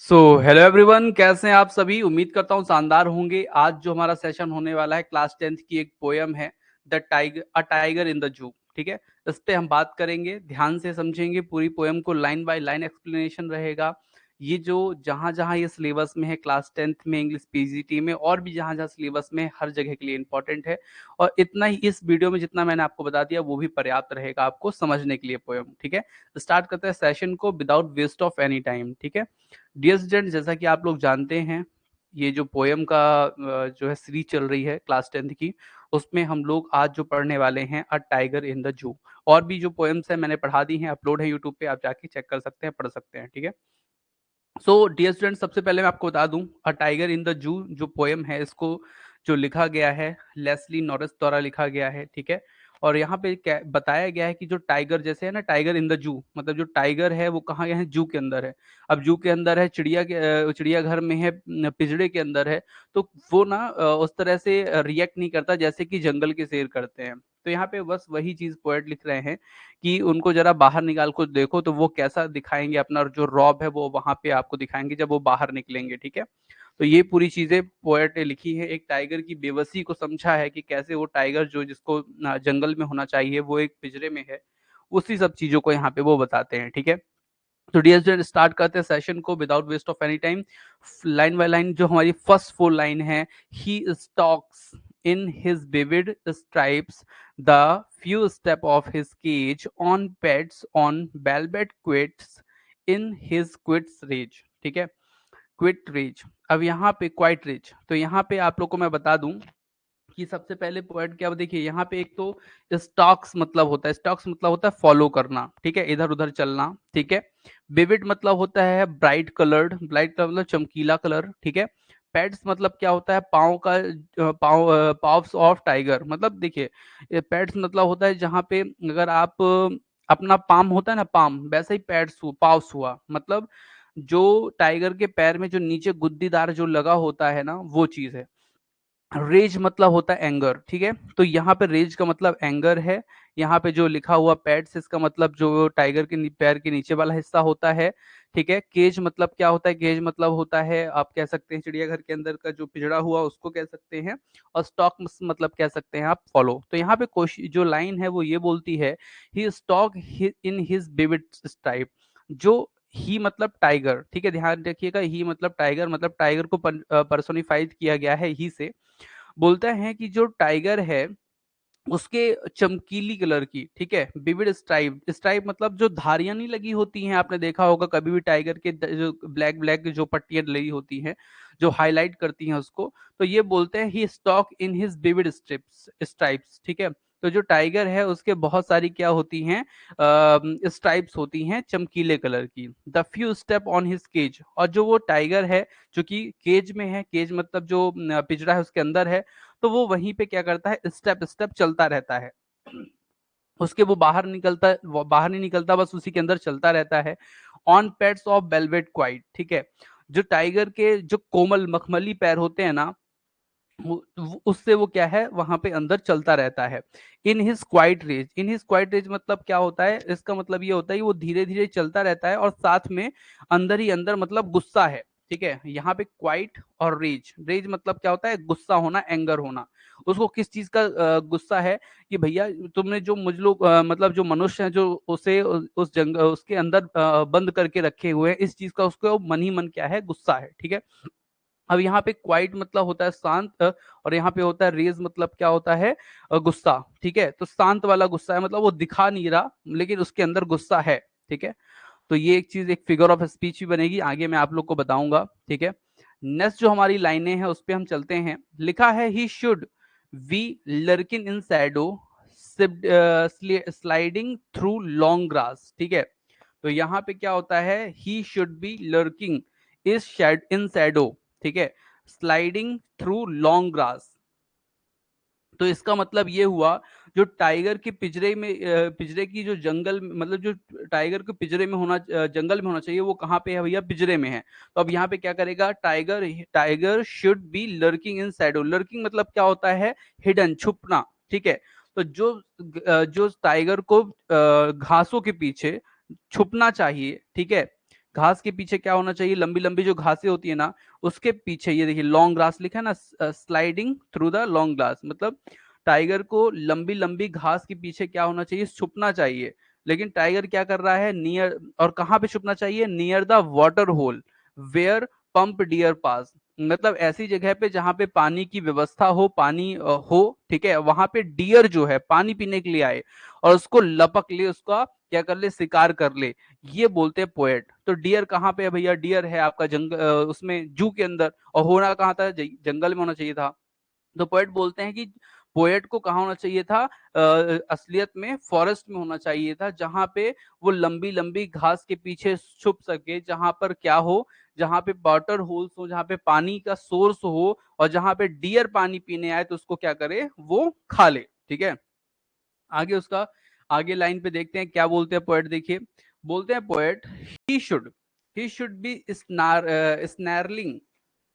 Hello everyone, कैसे हैं आप सभी। उम्मीद करता हूँ शानदार होंगे। आज जो हमारा सेशन होने वाला है क्लास 10th की एक पोयम है the tiger a tiger in the zoo. ठीक है, इस पे हम बात करेंगे, ध्यान से समझेंगे पूरी पोयम को, लाइन बाय लाइन एक्सप्लेनेशन रहेगा। ये जो जहाँ जहाँ ये सिलेबस में है, क्लास 10th में, इंग्लिश पीजीटी में, और भी जहाँ जहाँ सिलेबस में है, हर जगह के लिए इंपॉर्टेंट है। और इतना ही इस वीडियो में जितना मैंने आपको बता दिया वो भी पर्याप्त रहेगा आपको समझने के लिए पोयम। ठीक है, स्टार्ट करते हैं सेशन को without waste of any time. ठीक है डियर स्टूडेंट, जैसा कि आप लोग जानते हैं, ये जो पोयम का जो है सीरीज चल रही है क्लास 10th की, उसमें हम लोग आज जो पढ़ने वाले हैं a tiger in the zoo. और भी जो पोएम्स है मैंने पढ़ा दी हैं, अपलोड है यूट्यूब पे, आप जाके चेक कर सकते हैं, पढ़ सकते हैं। ठीक है, डियर स्टूडेंट, सबसे पहले मैं आपको बता दूं, a tiger in the zoo जो पोएम है, इसको जो लिखा गया है लेस्ली नॉरिस द्वारा लिखा गया है। ठीक है, और यहाँ पे बताया गया है कि जो टाइगर जैसे है ना, टाइगर इन द जू मतलब जो टाइगर है वो कहाँ है, जू के अंदर है। अब जू के अंदर है, चिड़ियाघर में है, पिंजड़े के अंदर है। तो वो ना उस तरह से रिएक्ट नहीं करता जैसे कि जंगल के शेर करते हैं। तो यहाँ पे बस वही चीज पोएट लिख रहे हैं कि उनको जरा बाहर निकाल कर देखो तो वो कैसा दिखाएंगे, अपना जो रौब है वो वहां पे आपको दिखाएंगे जब वो बाहर निकलेंगे। ठीक है, तो ये पूरी चीजें पोएट ने लिखी है, एक टाइगर की बेबसी को समझा है कि कैसे वो टाइगर जो जिसको जंगल में होना चाहिए वो एक पिंजरे में है। उसी सब चीजों को यहाँ पे वो बताते हैं। ठीक है, तो डियर स्टूडेंट, स्टार्ट करते हैं सेशन को without waste of any time. Line by line जो हमारी फर्स्ट फोर लाइन है, he stocks in his vivid stripes the few step of his cage on pets on velvet quits in his quits rage। ठीक है, quit raise. अब यहाँ पे quite raise, तो यहाँ पे आप लोग को मैं बता दूं कि सबसे पहले पॉइंट क्या, देखिए यहाँ पे एक तो स्टॉक्स मतलब होता है, स्टॉक्स मतलब होता है फॉलो करना। ठीक है, इधर उधर चलना। ठीक है, विविड मतलब होता है ब्राइट कलर्ड, ब्राइट कलर मतलब चमकीला कलर। ठीक है, पेड्स मतलब क्या होता है, पाँव का पाव्स ऑफ टाइगर, मतलब देखिए पेड्स मतलब होता है जहाँ पे अगर आप अपना पाम होता है ना, पाम, वैसे ही पैड्स पाव्स हुआ, मतलब जो टाइगर के पैर में जो नीचे गुद्दीदार जो लगा होता है ना, वो चीज है। रेज मतलब होता है एंगर। ठीक है, तो यहाँ पे रेज का मतलब एंगर है। यहाँ पे जो लिखा हुआ पैड्स, इसका मतलब जो टाइगर के पैर के नीचे वाला हिस्सा होता है। ठीक है, केज मतलब क्या होता है, केज मतलब होता है, आप कह सकते हैं चिड़ियाघर के अंदर का जो पिंजड़ा हुआ उसको कह सकते हैं। और स्टॉक मतलब कह सकते हैं आप फॉलो। तो यहाँ पे कोशिश जो लाइन है वो ये बोलती है, he stock in his vivid stripe. जो ही मतलब टाइगर, ठीक है, ध्यान रखिएगा, ही मतलब टाइगर, मतलब टाइगर को पर्सोनिफाइड किया गया है ही से। बोलता है कि जो टाइगर है उसके चमकीली कलर की, ठीक है, विविड स्ट्राइप, स्ट्राइप मतलब जो धारियां नहीं लगी होती हैं, आपने देखा होगा कभी भी टाइगर के जो ब्लैक ब्लैक जो पट्टियां लगी होती हैं जो हाईलाइट करती हैं उसको, तो ये बोलते हैं he stock in his vivid strips stripes. ठीक है, तो जो टाइगर है उसके बहुत सारी क्या होती हैं, स्ट्राइप्स होती हैं चमकीले कलर की। The few step on his cage, और जो वो टाइगर है जो कि केज में है, केज मतलब जो पिंजरा है उसके अंदर है, तो वो वहीं पे क्या करता है, स्टेप स्टेप चलता रहता है। उसके वो बाहर निकलता, वो बाहर नहीं निकलता, बस उसी के अंदर चलता रहता है। On pets of velvet quite. ठीक है, जो टाइगर के जो कोमल मखमली पैर होते हैं ना, उससे वो क्या है वहां पे अंदर चलता रहता है। In his quiet rage, in his quiet rage मतलब क्या होता है, इसका मतलब ये होता है कि वो धीरे धीरे चलता रहता है और साथ में अंदर ही अंदर मतलब गुस्सा है। ठीक है, यहाँ पे क्वाइट और रेज, रेज मतलब क्या होता है, गुस्सा होना, एंगर होना। उसको किस चीज का गुस्सा है कि भैया तुमने जो मुझ लोग मतलब जो मनुष्य है जो उसे उस जंगल उसके अंदर बंद करके रखे हुए हैं, इस चीज का उसको मन ही मन क्या है, गुस्सा है। ठीक है, अब यहाँ पे क्वाइट मतलब होता है शांत, और यहाँ पे होता है रेज मतलब क्या होता है, गुस्सा। ठीक है, तो शांत वाला गुस्सा है, मतलब वो दिखा नहीं रहा लेकिन उसके अंदर गुस्सा है। ठीक है, तो ये एक चीज, एक फिगर ऑफ स्पीच भी बनेगी, आगे मैं आप लोग को बताऊंगा। ठीक है, नेक्स्ट जो हमारी लाइनें हैं उस पे हम चलते हैं। लिखा है he should we lurking in shadow sliding through long grass. ठीक है, तो यहाँ पे क्या होता है, he should be lurking is shade in shadow. ठीक है, स्लाइडिंग थ्रू लॉन्ग ग्रास, तो इसका मतलब ये हुआ, जो टाइगर के पिंजरे में पिंजरे की जो जंगल मतलब जो टाइगर के पिंजरे में होना जंगल में होना चाहिए, वो कहाँ पे है भैया, पिंजरे में है। तो अब यहाँ पे क्या करेगा, tiger tiger should be lurking in Shadow. Lurking मतलब क्या होता है, हिडन, छुपना। ठीक है, तो जो टाइगर को घासों के पीछे छुपना चाहिए, ठीक है, घास के पीछे क्या होना चाहिए, लंबी लंबी जो घासें होती है ना, उसके पीछे ये देखिए लॉन्ग ग्रास लिखा है ना, sliding through the long grass, मतलब टाइगर को लंबी लंबी घास के पीछे क्या होना चाहिए, छुपना चाहिए। लेकिन टाइगर क्या कर रहा है, नियर, और कहाँ पे छुपना चाहिए, near the water hole where plump deer pass, मतलब ऐसी जगह पे जहां पे पानी की व्यवस्था हो, पानी हो, ठीक है, वहां पे डियर जो है पानी पीने के लिए आए और उसको लपक ले, उसका क्या कर ले, शिकार कर ले, ये बोलते हैं पोएट। तो डियर कहाँ पे है भैया, डियर है आपका उसमें जू के अंदर, और होना कहाँ था, जंगल में होना चाहिए था। तो पोएट बोलते हैं कि पोएट को कहाँ होना चाहिए था, असलियत में फॉरेस्ट में होना चाहिए था, जहां पे वो लंबी लंबी घास के पीछे छुप सके, जहां पर क्या हो, जहां पे वाटर होल्स हो, जहां पे पानी का सोर्स हो, और जहां पे डियर पानी पीने आए तो उसको क्या करे, वो खा ले, ठीक है। आगे उसका, आगे लाइन पे देखते हैं क्या बोलते हैं पोएट, देखिए बोलते हैं poet, he should he should be snarling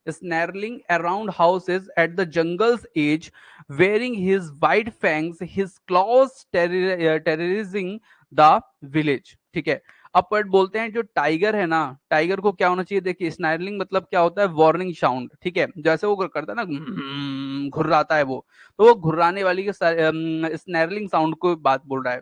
snarling around houses at the jungle's edge, wearing his white fangs, his claws terrorizing the village, ठीक है। अब पोएट बोलते हैं जो टाइगर है ना, टाइगर को क्या होना चाहिए, देखिए स्नैरलिंग मतलब क्या होता है, वार्निंग साउंड, ठीक है, जैसे वो करता है ना, घुर्राता है वो, तो वो घुर्राने वाली के स्नैरलिंग साउंड को बात बोल रहा है।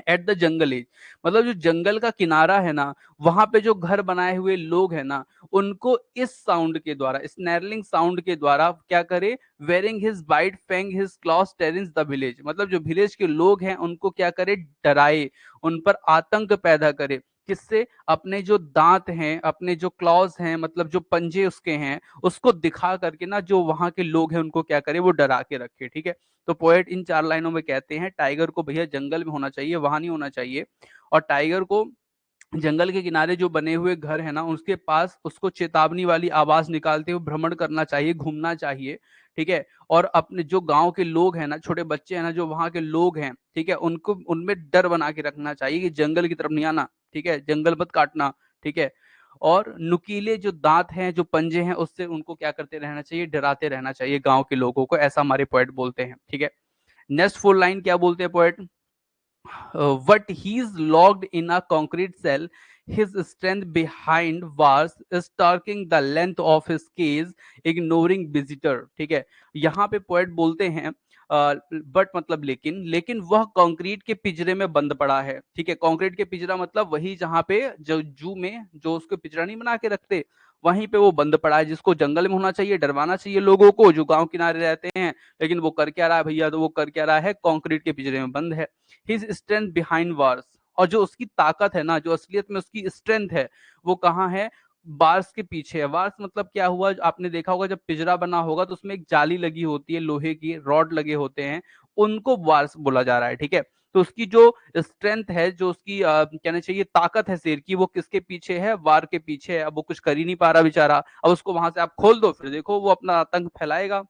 एट द जंगल एज, मतलब जो जंगल का किनारा है ना, वहां पे जो घर बनाए हुए लोग हैं ना, उनको इस साउंड के द्वारा, स्नैरलिंग साउंड के द्वारा क्या करे, wearing his white fang his claws terrorising the village, मतलब जो विलेज के लोग हैं उनको क्या करे, डराए, उन पर आतंक पैदा करे, किससे, अपने जो दांत हैं, अपने जो क्लॉज हैं, मतलब जो पंजे उसके हैं, उसको दिखा करके ना, जो वहां के लोग हैं उनको क्या करे, वो डरा के रखे, ठीक है। तो पोएट इन 4 लाइनों में कहते हैं टाइगर को भैया जंगल में होना चाहिए, वहां नहीं होना चाहिए, और टाइगर को जंगल के किनारे जो बने हुए घर है ना, उसके पास उसको चेतावनी वाली आवाज निकालते हुए भ्रमण करना चाहिए, घूमना चाहिए, ठीक है। और अपने जो गांव के लोग हैं ना, छोटे बच्चे हैं ना, जो वहां के लोग हैं, ठीक है, उनको उनमें डर बना के रखना चाहिए कि जंगल की तरफ नहीं आना, ठीक है, जंगल मत काटना, ठीक है। और नुकीले जो दांत हैं, जो पंजे हैं, उससे उनको क्या करते रहना चाहिए, डराते रहना चाहिए गांव के लोगों को, ऐसा हमारे पोएट बोलते हैं, ठीक है। नेक्स्ट 4 लाइन क्या बोलते हैं poet, but he's locked in a concrete cell. His strength behind bars is starking the length of his cage, ignoring visitor, ठीक है। यहाँ पे पोएट बोलते हैं बट मतलब लेकिन, लेकिन वह कंक्रीट के पिंजरे में बंद पड़ा है, ठीक है। कंक्रीट के पिंजरा मतलब वही जहाँ पे जो जू में जो उसको पिंजरा नहीं बना के रखते, वहीं पे वो बंद पड़ा है, जिसको जंगल में होना चाहिए, डरवाना चाहिए लोगों को जो गांव किनारे रहते हैं, लेकिन वो कर क्या रहा है भैया, तो वो कर क्या रहा है, कंक्रीट के पिंजरे में बंद है। हिज स्ट्रेंथ बिहाइंड वार्स, और जो उसकी ताकत है ना, जो असलियत में उसकी स्ट्रेंथ है, वो कहाँ है, बार्स के पीछे है। वार्स मतलब क्या हुआ, आपने देखा होगा जब पिंजरा बना होगा तो उसमें एक जाली लगी होती है, लोहे की रॉड लगे होते हैं, उनको वार्स बोला जा रहा है, ठीक है। तो उसकी जो स्ट्रेंथ है, जो उसकी कहना चाहिए ताकत है शेर की, वो किसके पीछे है, वार के पीछे है। अब वो कुछ कर ही नहीं पा रहा बेचारा, अब उसको वहां से आप खोल दो, फिर देखो वो अपना आतंक फैलाएगा।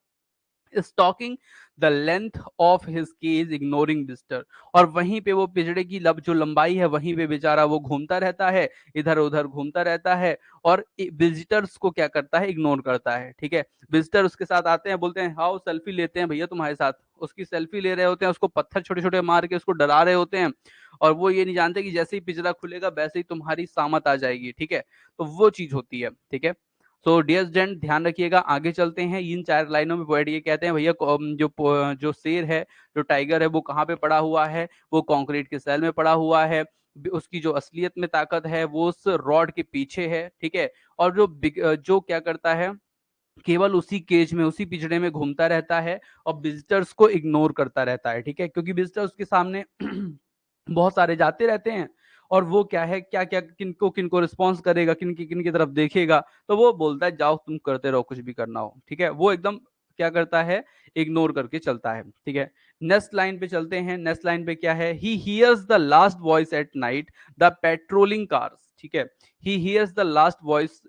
Stalking the length of his cage ignoring visitor, और वहीं पे वो पिजड़े की लब जो लंबाई है, वहीं पे बेचारा वो घूमता रहता है, इधर उधर घूमता रहता है, और विजिटर्स को क्या करता है, इग्नोर करता है, ठीक है। विजिटर उसके साथ आते हैं, बोलते हैं हाउ सेल्फी लेते हैं भैया तुम्हारे साथ, उसकी सेल्फी ले रहे होते हैं, उसको पत्थर छोटे छोटे मार के उसको डरा रहे होते हैं, और वो ये नहीं जानते कि जैसे ही पिजड़ा खुलेगा वैसे ही तुम्हारी सामत आ जाएगी, ठीक है। तो वो चीज होती है, ठीक है। तो डियर स्टूडेंट ध्यान रखिएगा, आगे चलते हैं। इन 4 लाइनों में पोएट ये कहते हैं भैया जो शेर है, जो टाइगर है, वो कहाँ पे पड़ा हुआ है, वो कंक्रीट के सेल में पड़ा हुआ है। उसकी जो असलियत में ताकत है वो उस रॉड के पीछे है, ठीक है। और जो क्या करता है, केवल उसी केज में, उसी पिंजड़े में घूमता रहता है, और विजिटर्स को इग्नोर करता रहता है, ठीक है, क्योंकि विजिटर्स के सामने बहुत सारे जाते रहते हैं, और वो क्या है, क्या क्या किनको किनको रिस्पॉन्स करेगा, किन की तरफ देखेगा, तो वो बोलता है जाओ तुम करते रहो कुछ भी करना हो, ठीक है। वो एकदम क्या करता है, इग्नोर करके चलता है, ठीक है। नेक्स्ट लाइन पे चलते हैं। नेक्स्ट लाइन पे क्या है, he hears the last voice at night the patrolling cars, ठीक है। He hears the last voice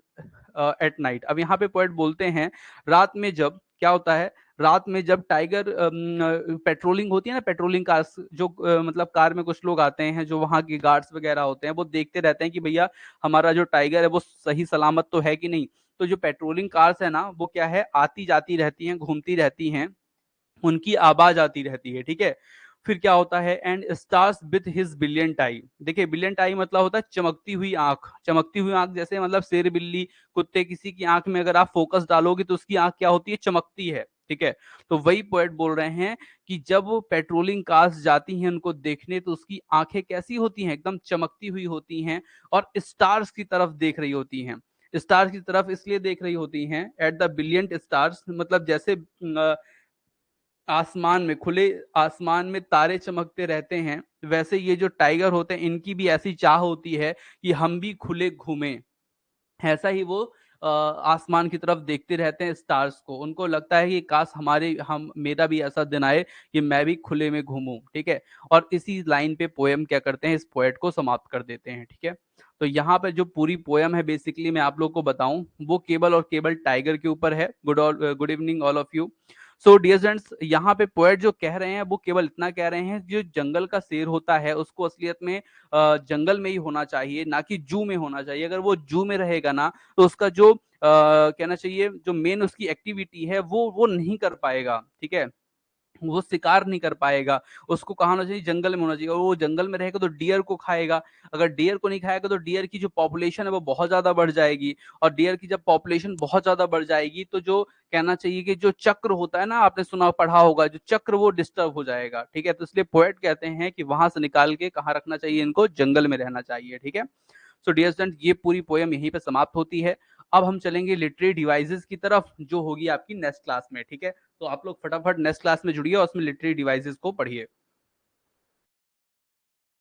at night. अब यहाँ पे पोएट बोलते हैं रात में जब क्या होता है, रात में जब टाइगर पेट्रोलिंग होती है ना, पेट्रोलिंग कार्स जो मतलब कार में कुछ लोग आते हैं जो वहाँ के गार्ड्स वगैरह होते हैं, वो देखते रहते हैं कि भैया हमारा जो टाइगर है वो सही सलामत तो है कि नहीं। तो जो पेट्रोलिंग कार्स है ना, वो क्या है, आती जाती रहती हैं, घूमती रहती हैं, उनकी आवाज आती रहती है, ठीक है। फिर क्या होता है, एंड स्टार्स विथ हिज बिलियंट आई। देखिए बिलियंट आई मतलब होता है चमकती हुई आंख। चमकती हुई आंख जैसे मतलब शेर, बिल्ली, कुत्ते, किसी की आंख में अगर आप फोकस डालोगे तो उसकी आंख क्या होती है, चमकती है। ठीक है, तो वही पोएट बोल रहे हैं कि जब वो पेट्रोलिंग कार्स जाती हैं उनको देखने तो उसकी आंखें कैसी होती हैं, एकदम चमकती हुई होती हैं और स्टार्स की तरफ देख रही होती हैं। स्टार्स की तरफ इसलिए देख रही होती हैं, एट द बिलियंट स्टार्स, मतलब जैसे आसमान में, खुले आसमान में तारे चमकते रहते हैं, वैसे ये जो टाइगर होते हैं इनकी भी ऐसी चाह होती है कि हम भी खुले घूमें। ऐसा ही वो आसमान की तरफ देखते रहते हैं स्टार्स को, उनको लगता है कि काश हमारे हम मेरा भी ऐसा दिन आए कि मैं भी खुले में घूमूं। ठीक है, और इसी लाइन पे पोएम क्या करते हैं, इस पोएट को समाप्त कर देते हैं। ठीक है, तो यहाँ पे जो पूरी पोएम है बेसिकली मैं आप लोग को बताऊं, वो केवल और केवल टाइगर के ऊपर है। Good evening all of you. So dear students, यहाँ पे पोएट जो कह रहे हैं वो केवल इतना कह रहे हैं, जो जंगल का शेर होता है उसको असलियत में जंगल में ही होना चाहिए, ना कि जू में होना चाहिए। अगर वो जू में रहेगा ना तो उसका जो कहना चाहिए जो मेन उसकी एक्टिविटी है वो नहीं कर पाएगा। ठीक है, वो शिकार नहीं कर पाएगा। उसको कहाँ होना चाहिए, जंगल में होना चाहिए। और वो जंगल में रहेगा तो डियर को खाएगा। अगर डियर को नहीं खाएगा तो डियर की जो पॉपुलेशन है वो बहुत ज्यादा बढ़ जाएगी। और डियर की जब पॉपुलेशन बहुत ज्यादा बढ़ जाएगी तो जो कहना चाहिए कि जो चक्र होता है ना, आपने सुना पढ़ा होगा, जो चक्र वो डिस्टर्ब हो जाएगा। ठीक है, तो इसलिए पोएट कहते हैं कि वहां से निकाल के कहाँ रखना चाहिए, इनको जंगल में रहना चाहिए। ठीक है, सो डियर स्टूडेंट, ये पूरी पोएम यहीं पे समाप्त होती है। अब हम चलेंगे लिटरेरी डिवाइसेस की तरफ, जो होगी आपकी नेक्स्ट क्लास में। ठीक है, तो आप लोग फटाफट नेक्स्ट क्लास में जुड़िए और उसमें लिटरेरी डिवाइसेस को पढ़िए।